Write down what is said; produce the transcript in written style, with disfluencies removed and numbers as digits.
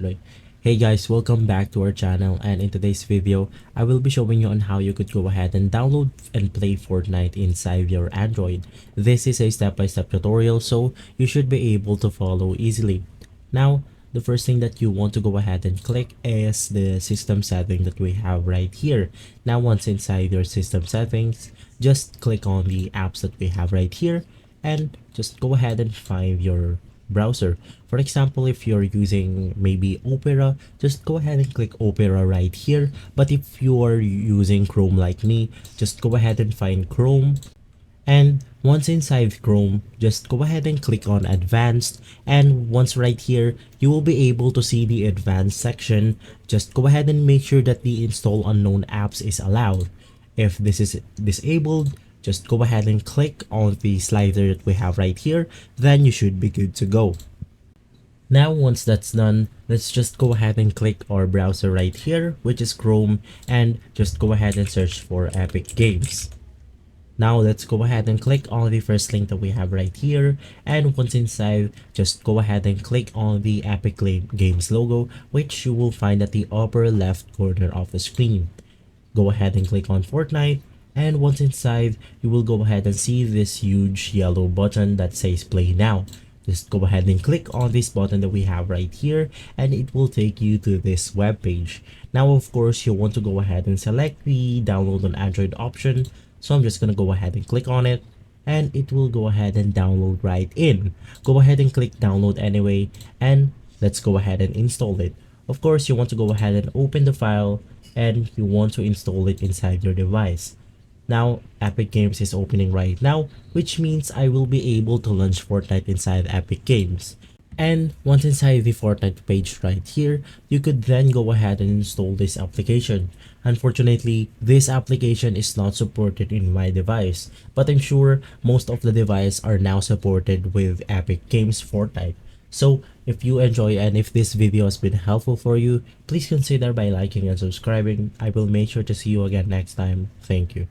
Right. Hey guys, welcome back to our channel, and in today's video, I will be showing you on how you could go ahead and download and play Fortnite inside your Android. This is a step-by-step tutorial, so you should be able to follow easily. Now, the first thing that you want to go ahead and click is the system setting that we have right here. Now, once inside your system settings, just click on the apps that we have right here and just go ahead and find your browser. For example, if you're using maybe Opera, just go ahead and click Opera right here. But if you're using Chrome like me, just go ahead and find Chrome. And once inside Chrome, just go ahead and click on Advanced. And once right here, you will be able to see the Advanced section. Just go ahead and make sure that the Install Unknown Apps is allowed. If this is disabled, just go ahead and click on the slider that we have right here, then you should be good to go. Now once that's done, let's just go ahead and click our browser right here, which is Chrome, and just go ahead and search for Epic Games. Now let's go ahead and click on the first link that we have right here, and once inside, just go ahead and click on the Epic Games logo, which you will find at the upper left corner of the screen. Go ahead and click on Fortnite, and once inside, you will go ahead and see this huge yellow button that says play now. Just go ahead and click on this button that we have right here, and it will take you to this web page. Now of course, you want to go ahead and select the download on Android option, so I'm just gonna go ahead and click on it, and it will go ahead and download right in. Go ahead and click download anyway, and let's go ahead and install it. Of course, you want to go ahead and open the file, and you want to install it inside your device. Now, Epic Games is opening right now, which means I will be able to launch Fortnite inside Epic Games. And once inside the Fortnite page right here, you could then go ahead and install this application. Unfortunately, this application is not supported in my device, but I'm sure most of the devices are now supported with Epic Games Fortnite. So, if you enjoy and if this video has been helpful for you, please consider by liking and subscribing. I will make sure to see you again next time. Thank you.